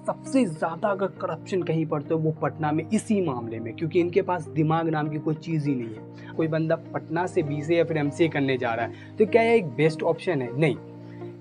सबसे ज़्यादा अगर करप्शन कहीं पर तो वो पटना में इसी मामले में, क्योंकि इनके पास दिमाग नाम की कोई चीज़ ही नहीं है। कोई बंदा पटना से बीसीए या फिर एमसीए करने जा रहा है तो क्या ये एक बेस्ट ऑप्शन है? नहीं,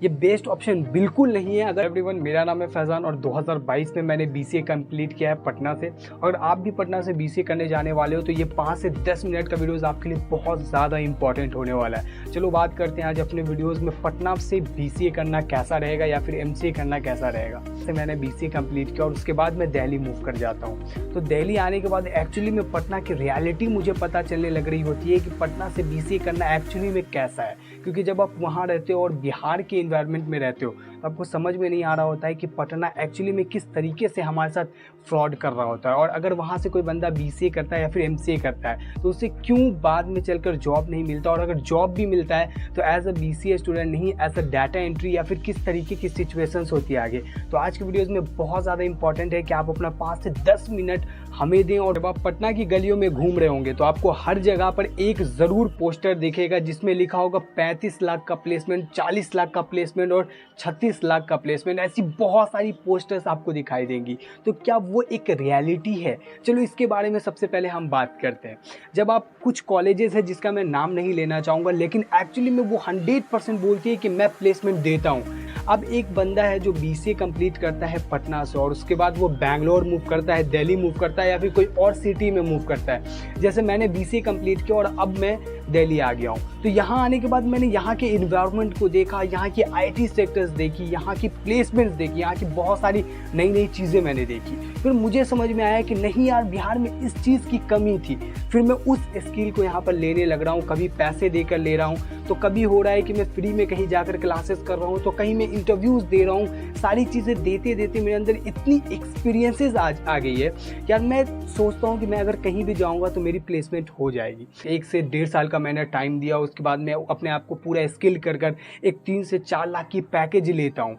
ये बेस्ट ऑप्शन बिल्कुल नहीं है। अगर एवरीवन, मेरा नाम है फैज़ान और 2022 में मैंने बीसीए कंप्लीट किया है पटना से। और आप भी पटना से बीसीए करने जाने वाले हो तो ये 5 से 10 मिनट का वीडियोस आपके लिए बहुत ज़्यादा इंपॉर्टेंट होने वाला है। चलो बात करते हैं आज अपने वीडियोस में पटना से बीसीए करना कैसा रहेगा या फिर एमसीए करना कैसा रहेगा। से मैंने बीसीए कंप्लीट किया और उसके बाद मैं दिल्ली मूव कर जाता हूँ। तो दिल्ली आने के बाद एक्चुअली में पटना की रियलिटी मुझे पता चलने लग रही होती है कि पटना से बीसीए करना एक्चुअली में कैसा है। क्योंकि जब आप वहाँ रहते हो और बिहार के एनवायरनमेंट में रहते हो तो आपको समझ में नहीं आ रहा होता है कि पटना एक्चुअली में किस तरीके से हमारे साथ फ्रॉड कर रहा होता है। और अगर वहाँ से कोई बंदा बीसीए करता है या फिर एमसीए करता है तो उसे क्यों बाद में चलकर जॉब नहीं मिलता, और अगर जॉब भी मिलता है तो एज अ बीसीए स्टूडेंट नहीं, एज अ डाटा एंट्री या फिर किस तरीके की सिचुएशंस होती है आगे। तो आज के वीडियोज़ में बहुत ज़्यादा इंपॉर्टेंट है कि आप अपना 5 से 10 मिनट हमें दें। और जब आप पटना की गलियों में घूम रहे होंगे तो आपको हर जगह पर एक ज़रूर पोस्टर दिखेगा जिसमें लिखा होगा 35 लाख का प्लेसमेंट, 40 लाख का प्लेसमेंट और 36 लाख का प्लेसमेंट। ऐसी बहुत सारी पोस्टर्स आपको दिखाई देंगी। तो क्या वो एक रियलिटी है? चलो इसके बारे में सबसे पहले हम बात करते हैं। जब आप कुछ कॉलेजेस है जिसका मैं नाम नहीं लेना चाहूँगा, लेकिन एक्चुअली में वो 100% बोलती है कि मैं प्लेसमेंट देता हूँ। अब एक बंदा है जो बीसीए कंप्लीट करता है पटना से और उसके बाद वो बैंगलोर मूव करता है, दिल्ली मूव करता है या फिर कोई और सिटी में मूव करता है। जैसे मैंने बीसीए कंप्लीट किया और अब मैं दिल्ली आ गया हूँ। तो यहाँ आने के बाद मैंने यहाँ के इन्वायरमेंट को देखा, यहाँ की आईटी सेक्टर्स देखी, यहाँ की प्लेसमेंट्स देखी, यहाँ की बहुत सारी नई नई चीज़ें मैंने देखी। फिर मुझे समझ में आया कि नहीं यार, बिहार में इस चीज़ की कमी थी। फिर मैं उस स्किल को यहाँ पर लेने लग रहा हूँ। कभी पैसे देकर ले रहा हूँ तो कभी हो रहा है कि मैं फ्री में कहीं जाकर क्लासेस कर रहा हूँ, तो कहीं मैं इंटरव्यूज़ दे रहा हूँ। सारी चीज़ें देते देते मेरे अंदर इतनी एक्सपीरियंसेस आज आ गई है यार, मैं सोचता हूँ कि मैं अगर कहीं भी जाऊँगा तो मेरी प्लेसमेंट हो जाएगी। 1 से 1.5 साल का मैंने टाइम दिया, उसके बाद मैं अपने आप को पूरा स्किल कर एक 3 से 4 लाख की पैकेज लेता हूँ।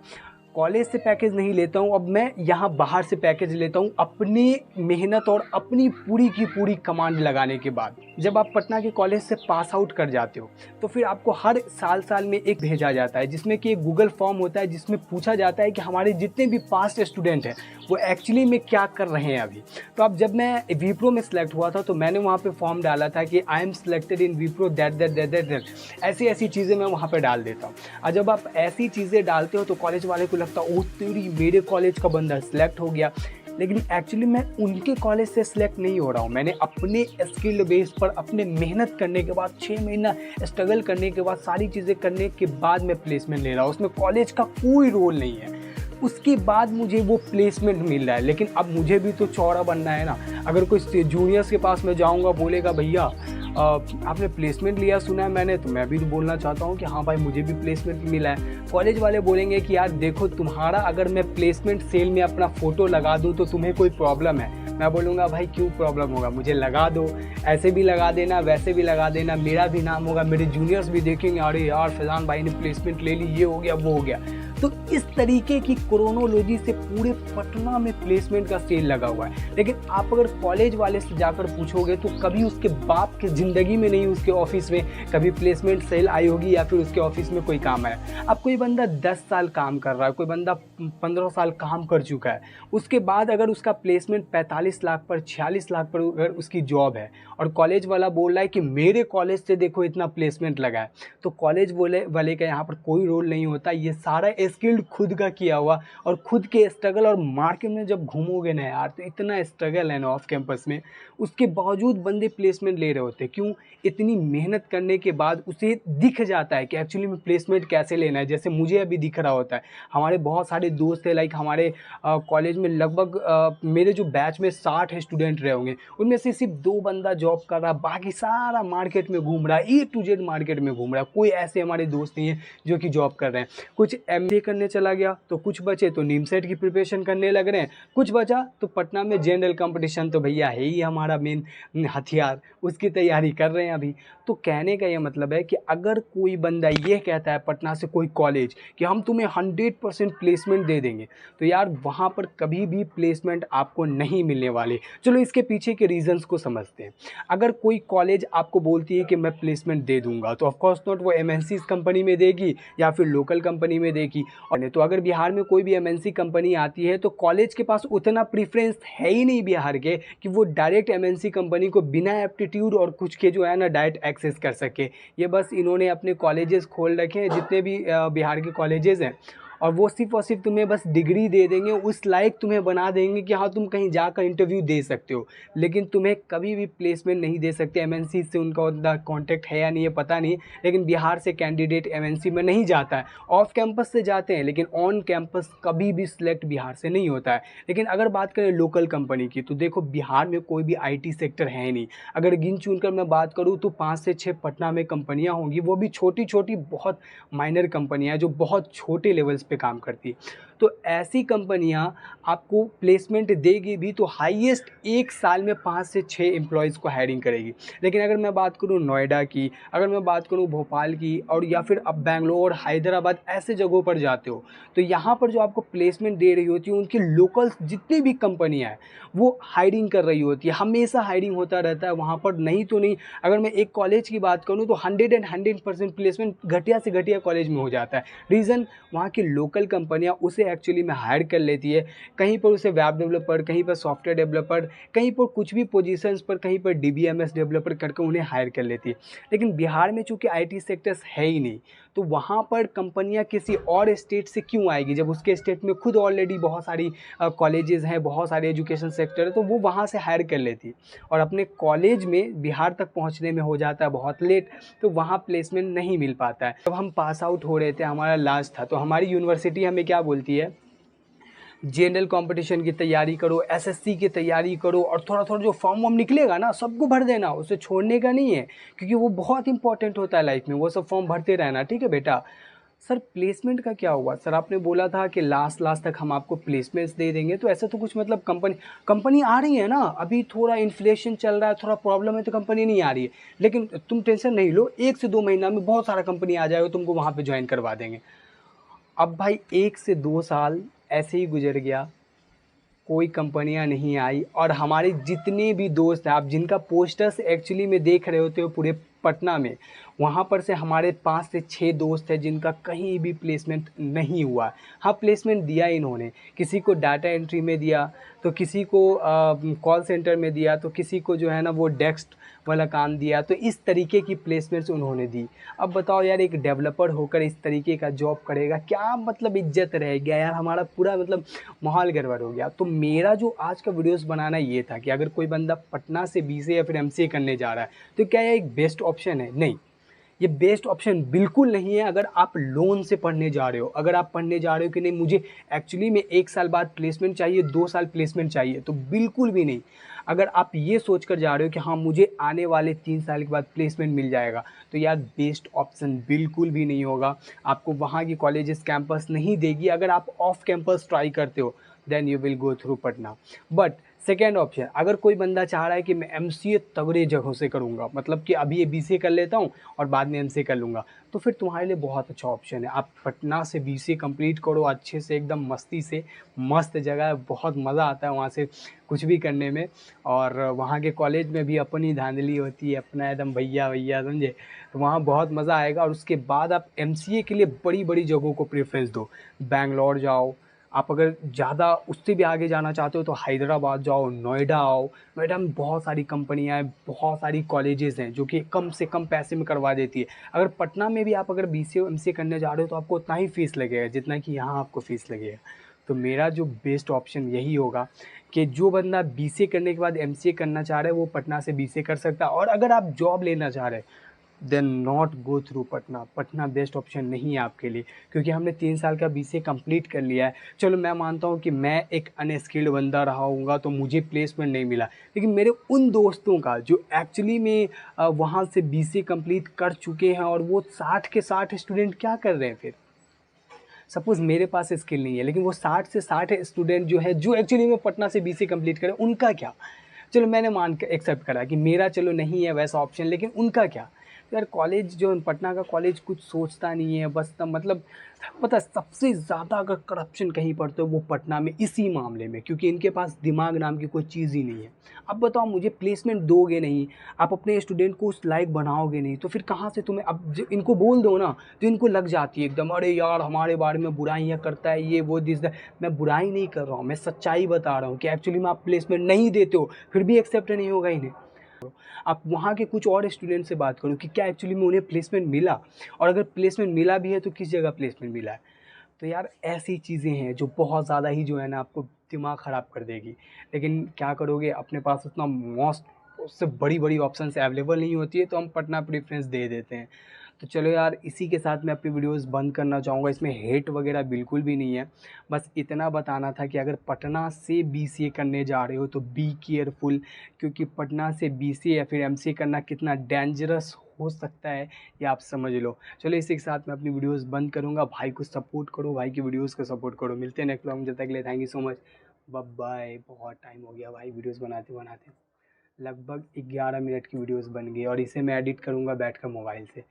कॉलेज से पैकेज नहीं लेता हूँ, अब मैं यहाँ बाहर से पैकेज लेता हूँ अपनी मेहनत और अपनी पूरी की पूरी कमांड लगाने के बाद। जब आप पटना के कॉलेज से पास आउट कर जाते हो तो फिर आपको हर साल में एक भेजा जाता है जिसमें कि एक गूगल फॉर्म होता है जिसमें पूछा जाता है कि हमारे जितने भी पास्ट स्टूडेंट हैं वो एक्चुअली में क्या कर रहे हैं अभी। तो अब जब मैं विप्रो में सिलेक्ट हुआ था तो मैंने वहाँ पे फॉर्म डाला था कि I am selected in Wipro that ऐसी चीज़ें मैं वहाँ पे डाल देता हूँ। और जब आप ऐसी चीज़ें डालते हो तो कॉलेज वाले को लगता है ओ तेरी, मेरे कॉलेज का बंदा सिलेक्ट हो गया। लेकिन एक्चुअली मैं उनके कॉलेज से सिलेक्ट नहीं हो रहा हूँ। मैंने अपने स्किल बेस पर अपने मेहनत करने के बाद 6 महीना स्ट्रगल करने के बाद सारी चीज़ें करने के बाद मैं प्लेसमेंट ले रहा हूँ। उसमें कॉलेज का कोई रोल नहीं है। उसके बाद मुझे वो प्लेसमेंट मिल रहा है। लेकिन अब मुझे भी तो चौड़ा बनना है ना। अगर कोई जूनियर्स के पास में जाऊँगा, बोलेगा भैया आपने प्लेसमेंट लिया सुना है मैंने, तो मैं भी तो बोलना चाहता हूँ कि हाँ भाई मुझे भी प्लेसमेंट मिला है। कॉलेज वाले बोलेंगे कि यार देखो, तुम्हारा अगर मैं प्लेसमेंट सेल में अपना फ़ोटो लगा दूँ तो तुम्हें कोई प्रॉब्लम है? मैं बोलूँगा भाई क्यों प्रॉब्लम होगा, मुझे लगा दो, ऐसे भी लगा देना वैसे भी लगा देना, मेरा भी नाम होगा, मेरे जूनियर्स भी देखेंगे अरे यार फैज़ान भाई ने प्लेसमेंट ले ली, ये हो गया वो हो गया। तो इस तरीके की क्रोनोलॉजी से पूरे पटना में प्लेसमेंट का सेल लगा हुआ है। लेकिन आप अगर कॉलेज वाले से जाकर पूछोगे तो कभी उसके बाप की ज़िंदगी में नहीं उसके ऑफिस में कभी प्लेसमेंट सेल आई होगी या फिर उसके ऑफिस में कोई काम आया। अब कोई बंदा 10 साल काम कर रहा है, कोई बंदा 15 साल काम कर चुका है, उसके बाद अगर उसका प्लेसमेंट 45 लाख पर 46 लाख पर अगर उसकी जॉब है और कॉलेज वाला बोल रहा है कि मेरे कॉलेज से देखो इतना प्लेसमेंट लगा है, तो कॉलेज वाले का यहाँ पर कोई रोल नहीं होता। ये सारा स्किल्ड खुद का किया हुआ और खुद के स्ट्रगल। और मार्केट में जब घूमोगे ना यार तो इतना स्ट्रगल है ना ऑफ कैंपस में, उसके बावजूद बंदे प्लेसमेंट ले रहे होते। क्यों? इतनी मेहनत करने के बाद उसे दिख जाता है कि एक्चुअली में प्लेसमेंट कैसे लेना है। जैसे मुझे अभी दिख रहा होता है, हमारे बहुत सारे दोस्त हैं, लाइक हमारे कॉलेज में लगभग मेरे जो बैच में 60 स्टूडेंट रहे होंगे, उनमें से सिर्फ 2 बंदा जॉब कर रहा, बाकी सारा मार्केट में घूम रहा है, A to Z मार्केट में घूम रहा है। कोई ऐसे हमारे दोस्त नहीं है जो कि जॉब कर रहे हैं। कुछ MBA करने चला गया तो कुछ बचे तो नीमसेट की प्रिपरेशन करने लग रहे हैं, कुछ बचा तो पटना में जनरल कंपटीशन तो भैया है ही हमारा मेन हथियार, उसकी तैयारी कर रहे हैं अभी। तो कहने का ये मतलब है कि अगर कोई बंदा ये कहता है पटना से कोई कॉलेज कि हम तुम्हें 100% प्लेसमेंट दे देंगे, तो यार वहाँ पर कभी भी प्लेसमेंट आपको नहीं मिलने वाले। चलो इसके पीछे के रीजंस को समझते हैं। अगर कोई कॉलेज आपको बोलती है कि मैं प्लेसमेंट दे दूंगा तो ऑफकोर्स नॉट वो MNCs कंपनी में देगी या फिर लोकल कंपनी में देगी। और नहीं तो अगर बिहार में कोई भी एमएनसी कंपनी आती है तो कॉलेज के पास उतना प्रीफ्रेंस है ही नहीं बिहार के कि वो डायरेक्ट एमएनसी कंपनी को बिना एप्टीट्यूड और कुछ के जो है ना डायरेक्ट एक्सेस कर सके। ये बस इन्होंने अपने कॉलेजेस खोल रखे हैं, जितने भी बिहार के कॉलेजेस हैं, और वो सिर्फ और सिर्फ तुम्हें बस डिग्री दे देंगे, उस लायक तुम्हें बना देंगे कि हाँ तुम कहीं जाकर इंटरव्यू दे सकते हो, लेकिन तुम्हें कभी भी प्लेसमेंट नहीं दे सकते। एमएनसी से उनका उतना कॉन्टैक्ट है या नहीं है पता नहीं, लेकिन बिहार से कैंडिडेट एमएनसी में नहीं जाता है। ऑफ कैंपस से जाते हैं, लेकिन ऑन कैंपस कभी भी सिलेक्ट बिहार से नहीं होता है। लेकिन अगर बात करें लोकल कंपनी की, तो देखो बिहार में कोई भी आईटी सेक्टर है नहीं। अगर गिन चुन कर मैं बात करूँ तो 5 से 6 पटना में कंपनियाँ होंगी, वो भी छोटी छोटी बहुत माइनर कंपनियाँ जो बहुत छोटे लेवल्स पे काम करती है। तो ऐसी कंपनियां आपको प्लेसमेंट देगी भी तो हाईएस्ट एक साल में 5 से 6 एम्प्लॉयज़ को हायरिंग करेगी। लेकिन अगर मैं बात करूं नोएडा की, अगर मैं बात करूं भोपाल की, और या फिर अब बेंगलोर, हैदराबाद ऐसे जगहों पर जाते हो, तो यहाँ पर जो आपको प्लेसमेंट दे रही होती है उनकी लोकल जितनी भी कंपनियाँ हैं वो हायरिंग कर रही होती है। हमेशा हायरिंग होता रहता है वहाँ पर, नहीं तो नहीं। अगर मैं एक कॉलेज की बात करूँ तो 100% प्लेसमेंट घटिया से घटिया कॉलेज में हो जाता है। रीज़न, वहाँ की लोकल कंपनियां उसे एक्चुअली में हायर कर लेती है। कहीं पर उसे वेब डेवलपर, कहीं पर सॉफ्टवेयर डेवलपर, कहीं पर कुछ भी पोजीशंस पर, कहीं पर डीबीएमएस डेवलपर करके उन्हें हायर कर लेती है। लेकिन बिहार में चूंकि आईटी सेक्टर्स है ही नहीं, तो वहाँ पर कंपनियां किसी और स्टेट से क्यों आएगी, जब उसके स्टेट में खुद ऑलरेडी बहुत सारी कॉलेजेस हैं, बहुत सारे एजुकेशन सेक्टर है, तो वो वहाँ से हायर कर लेती है। और अपने कॉलेज में बिहार तक पहुँचने में हो जाता है बहुत लेट, तो वहाँ प्लेसमेंट नहीं मिल पाता है। जब हम पास आउट हो रहे थे, हमारा लास्ट था, तो हमारी यूनिवर्सिटी हमें क्या बोलती है, जनरल कंपटीशन की तैयारी करो, एसएससी की तैयारी करो, और थोड़ा थोड़ा जो फॉर्म वॉर्म निकलेगा ना सबको भर देना, उसे छोड़ने का नहीं है, क्योंकि वो बहुत इंपॉर्टेंट होता है लाइफ में, वो सब फॉर्म भरते रहना, ठीक है बेटा। सर प्लेसमेंट का क्या हुआ? सर आपने बोला था कि लास्ट तक हम आपको प्लेसमेंट्स दे देंगे, तो ऐसा तो कुछ मतलब कंपनी आ रही है ना, अभी थोड़ा इन्फ्लेशन चल रहा है, थोड़ा प्रॉब्लम है तो कंपनी नहीं आ रही है, लेकिन तुम टेंशन नहीं लो, 1 से 2 महीना में बहुत सारा कंपनी आ जाएगा, तुमको वहाँ पे ज्वाइन करवा देंगे। अब भाई 1 से 2 साल ऐसे ही गुजर गया, कोई कंपनियां नहीं आई, और हमारे जितने भी दोस्त हैं, आप जिनका पोस्टर्स एक्चुअली में देख रहे होते हो पूरे पटना में, वहाँ पर से हमारे 5 से 6 दोस्त हैं जिनका कहीं भी प्लेसमेंट नहीं हुआ। हाँ प्लेसमेंट दिया इन्होंने, किसी को डाटा एंट्री में दिया, तो किसी को कॉल सेंटर में दिया, तो किसी को जो है ना वो डेस्क वाला काम दिया, तो इस तरीके की प्लेसमेंट्स उन्होंने दी। अब बताओ यार, एक डेवलपर होकर इस तरीके का जॉब करेगा, क्या मतलब इज्जत रह गया यार, हमारा पूरा मतलब माहौल गड़बड़ हो गया। तो मेरा जो आज का वीडियोस बनाना ये था कि अगर कोई बंदा पटना से बीसीए या फिर एमसीए करने जा रहा है, तो क्या ये एक बेस्ट ऑप्शन है? नहीं, ये बेस्ट ऑप्शन बिल्कुल नहीं है। अगर आप लोन से पढ़ने जा रहे हो, अगर आप पढ़ने जा रहे हो कि नहीं मुझे एक्चुअली में 1 साल बाद प्लेसमेंट चाहिए, 2 साल प्लेसमेंट चाहिए, तो बिल्कुल भी नहीं। अगर आप ये सोच कर जा रहे हो कि हाँ मुझे आने वाले 3 साल के बाद प्लेसमेंट मिल जाएगा, तो यार बेस्ट ऑप्शन बिल्कुल भी नहीं होगा। आपको वहाँ की कॉलेजेस कैंपस नहीं देगी। अगर आप ऑफ कैंपस ट्राई करते हो then you will go through Patna. But second option, अगर कोई बंदा चाह रहा है कि मैं एमसीए तगड़े जगहों से करूँगा, मतलब कि अभी ये बीसीए कर लेता हूँ और बाद में एमसीए कर लूँगा, तो फिर तुम्हारे लिए बहुत अच्छा ऑप्शन है। आप पटना से बीसीए कंप्लीट करो अच्छे से, एकदम मस्ती से, मस्त जगह है, बहुत मज़ा आता है वहाँ से कुछ भी करने में। और वहाँ के कॉलेज में भी अपनी धांधली होती है, अपना एकदम भैया भैया, समझे, तो वहाँ बहुत मज़ा आएगा। और उसके बाद आप एमसीए के लिए बड़ी बड़ी जगहों को प्रेफरेंस दो, बेंगलोर जाओ, आप अगर ज़्यादा उससे भी आगे जाना चाहते हो तो हैदराबाद जाओ, नोएडा आओ। नोएडा में बहुत सारी कंपनियां हैं, बहुत सारी कॉलेजेस हैं जो कि कम से कम पैसे में करवा देती है। अगर पटना में भी आप अगर बीसीए एमसीए करने जा रहे हो तो आपको उतना ही फीस लगेगा जितना कि यहाँ आपको फ़ीस लगेगा। तो मेरा जो बेस्ट ऑप्शन यही होगा कि जो बंदा बीसीए करने के बाद एमसीए करना चाह रहा है वो पटना से बीसीए कर सकता है। और अगर आप जॉब लेना चाह रहे हैं then not go through Patna. Patna best option नहीं है आपके लिए, क्योंकि हमने 3 साल का बीसीए कंप्लीट कर लिया है। चलो मैं मानता हूँ कि मैं एक अनस्किल्ड बंदा रहा हूँगा तो मुझे प्लेसमेंट नहीं मिला, लेकिन मेरे उन दोस्तों का जो एक्चुअली में वहाँ से बीसीए कंप्लीट कर चुके हैं और वो 60 के 60 स्टूडेंट क्या कर रहे हैं फिर। सपोज़ मेरे पास स्किल नहीं है, लेकिन वो 60 से 60 स्टूडेंट जो है जो एक्चुअली में पटना से बीसीए कंप्लीट करें, उनका क्या। चलो मैंने मान के एक्सेप्ट करा कि मेरा चलो नहीं है वैसा ऑप्शन, लेकिन उनका क्या। यार कॉलेज जो पटना का कॉलेज कुछ सोचता नहीं है, बस तब मतलब पता है सबसे ज़्यादा अगर करप्शन कहीं पर तो वो पटना में इसी मामले में, क्योंकि इनके पास दिमाग नाम की कोई चीज़ ही नहीं है। अब बताओ मुझे प्लेसमेंट दोगे नहीं, आप अपने स्टूडेंट को उस लायक बनाओगे नहीं, तो फिर कहाँ से तुम्हें अब इनको बोल दो ना तो इनको लग जाती है एकदम, अरे यार हमारे बारे में बुराइयाँ करता है ये वो दिस दैट। मैं बुराई नहीं कर रहा हूँ, मैं सच्चाई बता रहा हूँ कि एक्चुअली में आप प्लेसमेंट नहीं देते हो, फिर भी एक्सेप्ट नहीं होगा इन्हें। आप वहाँ के कुछ और स्टूडेंट से बात करो कि क्या एक्चुअली में उन्हें प्लेसमेंट मिला, और अगर प्लेसमेंट मिला भी है तो किस जगह प्लेसमेंट मिला है। तो यार ऐसी चीज़ें हैं जो बहुत ज़्यादा ही जो है ना आपको दिमाग ख़राब कर देगी। लेकिन क्या करोगे, अपने पास उतना मोस्ट उससे बड़ी बड़ी ऑप्शंस अवेलेबल नहीं होती है, तो हम पटना प्रेफरेंस दे देते हैं। तो चलो यार, इसी के साथ मैं अपनी वीडियोस बंद करना चाहूँगा। इसमें हेट वगैरह बिल्कुल भी नहीं है, बस इतना बताना था कि अगर पटना से बीसीए करने जा रहे हो तो बी केयरफुल, क्योंकि पटना से बीसीए या फिर एमसीए करना कितना डेंजरस हो सकता है ये आप समझ लो। चलो इसी के साथ मैं अपनी वीडियोस बंद करूँगा। भाई को सपोर्ट करो, भाई की वीडियोस को सपोर्ट करो। मिलते हैं नेक्स्ट व्लॉग में, जब तक के लिए thank you so much, bye bye. बहुत टाइम हो गया भाई वीडियोस बनाते बनाते, लगभग 11 मिनट की वीडियोस बन गई, और इसे मैं एडिट करूँगा बैठकर मोबाइल से।